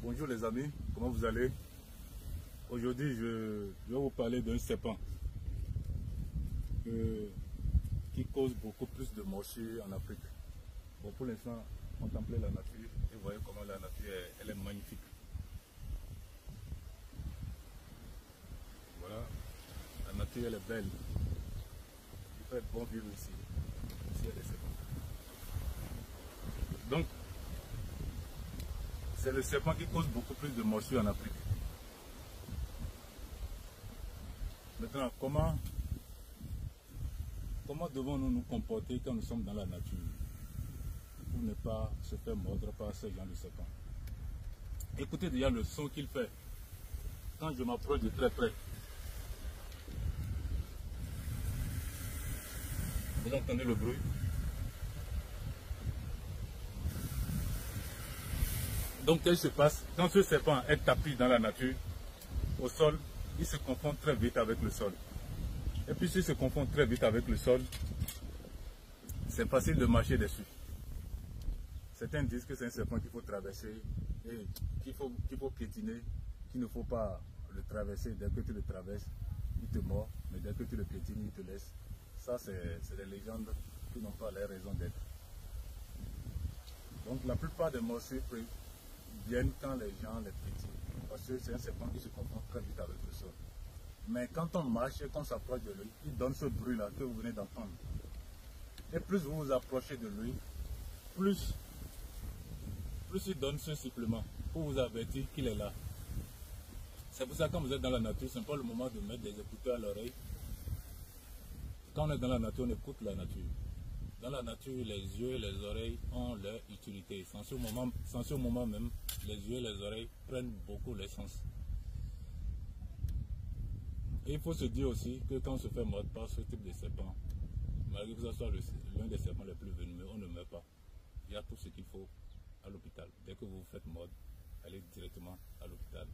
Bonjour les amis, comment vous allez? Aujourd'hui je vais vous parler d'un serpent qui cause beaucoup plus de morsures en Afrique. Bon, pour l'instant, contemplez la nature et voyez comment la nature elle est magnifique. Voilà, la nature elle est belle. Il fait bon vivre ici. Ici il y a des serpents. Donc, c'est le serpent qui cause beaucoup plus de morsures en Afrique. Maintenant, comment devons-nous nous comporter quand nous sommes dans la nature pour ne pas se faire mordre par ce genre de serpent? Écoutez déjà le son qu'il fait quand je m'approche de très près. Vous entendez le bruit? Donc, qu'est-ce qui se passe? Quand ce serpent est tapis dans la nature, au sol, il se confond très vite avec le sol. Et puis, s'il se confond très vite avec le sol, c'est facile de marcher dessus. Certains disent que c'est un serpent qu'il faut traverser et qu'il faut piétiner, qu'il ne faut pas le traverser. Dès que tu le traverses, il te mord, mais dès que tu le piétines, il te laisse. Ça, c'est des légendes qui n'ont pas les raisons d'être. Donc, la plupart des morsures viennent quand les gens les piétinent, parce que c'est un serpent qui se confond très vite avec le sol. Mais quand on marche et qu'on s'approche de lui, il donne ce bruit-là que vous venez d'entendre. Et plus vous vous approchez de lui, plus il donne ce sifflement pour vous avertir qu'il est là. C'est pour ça que quand vous êtes dans la nature, ce n'est pas le moment de mettre des écouteurs à l'oreille. Quand on est dans la nature, on écoute la nature. Dans la nature, les yeux et les oreilles ont leur utilité. Sans ce moment même, les yeux et les oreilles prennent beaucoup l'essence. Et il faut se dire aussi que quand on se fait mordre par ce type de serpent, malgré que ce soit l'un des serpents les plus venimeux, on ne meurt pas. Il y a tout ce qu'il faut à l'hôpital. Dès que vous vous faites mordre, allez directement à l'hôpital.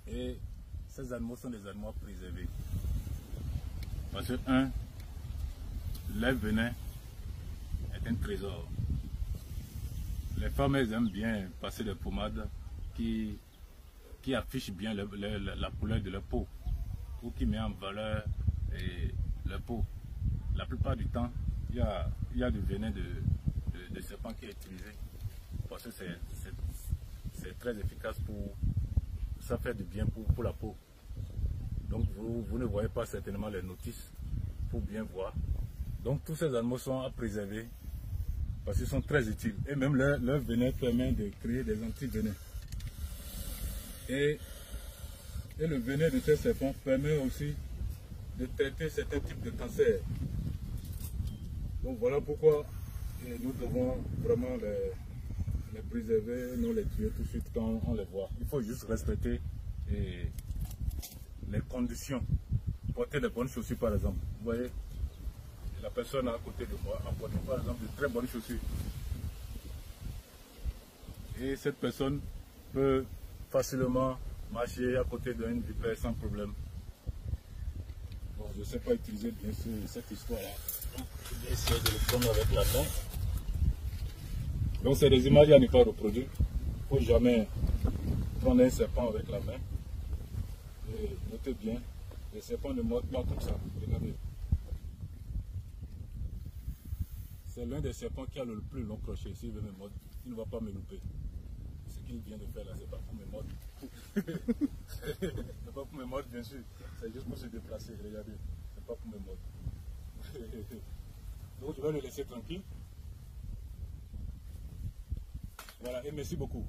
Et ces animaux sont des animaux préservés. Parce que, leur venin est un trésor. Les femmes, elles aiment bien passer des pommades qui affichent bien la couleur de leur peau, ou qui met en valeur leur peau. La plupart du temps, il y a du venin de serpent qui est utilisé, parce que c'est très efficace ça fait du bien pour la peau. Donc vous ne voyez pas certainement les notices pour bien voir. Donc tous ces animaux sont à préserver parce qu'ils sont très utiles. Et même leur venin permet de créer des antivenins. Et le venin de ces serpents permet aussi de traiter certains types de cancers. Donc voilà pourquoi nous devons vraiment les préserver, non les tuer tout de suite quand on les voit. Il faut juste respecter les conditions. Porter les bonnes chaussures par exemple. Vous voyez, la personne à côté de moi a porté par exemple de très bonnes chaussures. Et cette personne peut facilement marcher à côté d'une vipère sans problème. Bon, je ne sais pas utiliser bien sûr cette histoire-là. Je vais essayer de le prendre avec la main. Donc c'est des images à ne pas reproduire. Il ne faut jamais prendre un serpent avec la main. Et notez bien, les serpents ne mordent pas comme ça. Regardez. C'est l'un des serpents qui a le plus long crochet. S'il veut me mordre, il ne va pas me louper. Ce qu'il vient de faire là, c'est pas pour me mordre. C'est pas pour me mordre, bien sûr. C'est juste pour se déplacer. Regardez, c'est pas pour me mordre. Donc je vais le laisser tranquille. Voilà, et merci beaucoup.